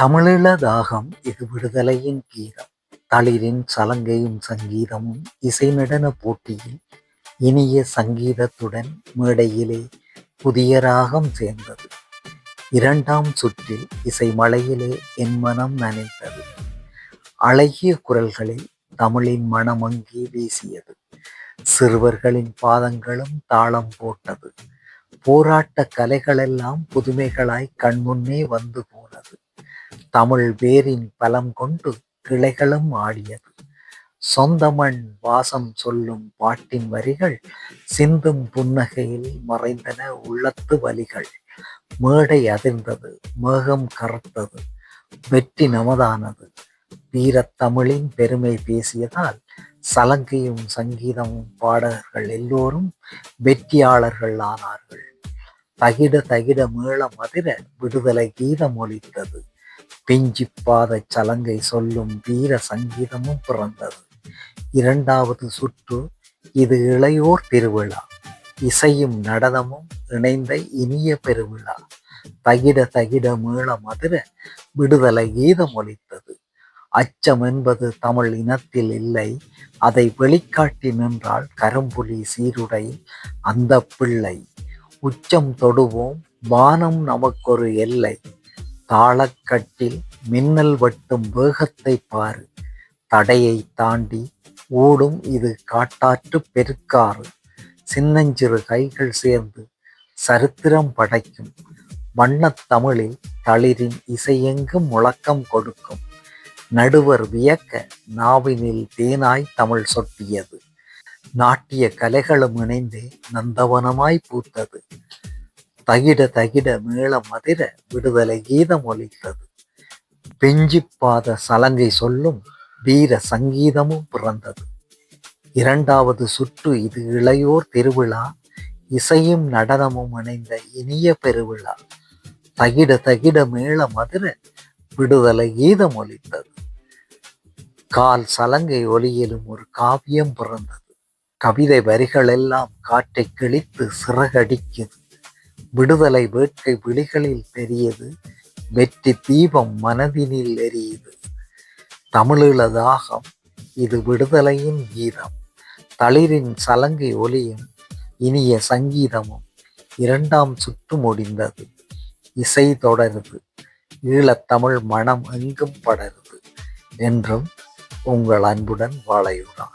தமிழீழ தாகம் இது விடுதலையின் கீதம். தளிரின் சலங்கையும் சங்கீதமும் இசை நடன போட்டியில் இனிய சங்கீதத்துடன் மேடையிலே புதிய ராகம் சேர்ந்தது. இரண்டாம் சுற்றில் இசை மழையிலே என் மனம் நனைத்தது. அழகிய குரல்களில் தமிழின் மனமங்கி வீசியது. சிறுவர்களின் பாதங்களும் தாளம் போட்டது. போராட்ட கலைகளெல்லாம் புதுமைகளாய் கண்முன்னே வந்து போனது. தமிழ் வேரின் பலம் கொண்டு கிளைகளும் ஆடியது. சொந்த மண் வாசம் சொல்லும் பாட்டின் வரிகள் சிந்தும் புன்னகையில் மறைந்தன உள்ளத்து வலிகள். மேடை அதிர்ந்தது, மேகம் கറുத்தது, வெற்றி நமதானது. வீரத்தமிழின் பெருமை பேசியதால் சலங்கையும் சங்கீதமும் பாடகர்கள் எல்லோரும் வெற்றியாளர்கள் ஆனார்கள். தகிட தகிட மேள மதிர விடுதலை கீதம் ஒலித்தது. பிஞ்சி பாத சலங்கை சொல்லும் வீர சங்கீதமும் பிறந்தது. இரண்டாவது சுற்று இது இளையோர் திருவிழா. இசையும் நடனமும் இணைந்த இனிய பெருவிழா. தகிட தகிட மேள மதுர விடுதலை கீதம் ஒலித்தது. அச்சம் என்பது தமிழ் இனத்தில் இல்லை, அதை வெளிக்காட்டி நின்றால் கரும்புலி சீருடையில் அந்த பிள்ளை. உச்சம் தொடுவோம், வானம் நமக்கொரு எல்லை. தாளக்கட்டில் மின்னல் வெட்டும் வேகத்தை பாரு. தடையை தாண்டி ஓடும் இது காட்டாற்று பெருக்காறு. சின்னஞ்சிறு கைகள் சேர்ந்து சரித்திரம் படைக்கும். வண்ணத் தமிழில் தளிரின் இசையெங்கும் முழக்கம் கொடுக்கும். நடுவர் வியக்க நாவினில் தேனாய் தமிழ் சொட்டியது. நாட்டிய கலைகளும் இணைந்தே நந்தவனமாய் பூத்தது. தகிட தகிட மேள மதிர விடுதலை கீதம் ஒலித்தது. பெஞ்சிப்பாத சலங்கை சொல்லும் வீர சங்கீதமும் பிறந்தது. இரண்டாவது சுற்று இது இளையோர் திருவிழா. இசையும் நடனமும் இணைந்த இனிய பெருவிழா. தகிட தகிட மேள மதிர விடுதலை கீதம் ஒலித்தது. கால் சலங்கை ஒலியிலும் ஒரு காவியம் பிறந்தது. கவிதை வரிகள் எல்லாம் காற்றை கிழித்து சிறகடிக்குது. விடுதலை வேட்கை விழிகளில் தெரியுது. வெற்றி தீபம் மனதினில் எரியுது. தமிழீழ தாகம் இது விடுதலையின் கீதம். தளிரின் சலங்கை ஒலியும் இனிய சங்கீதமும். இரண்டாம் சுற்று முடிந்தது. இசை தொடருது. ஈழத்தமிழ் மனம் எங்கும் படருது. என்றும் உங்கள் அன்புடன் வாழையுடன்.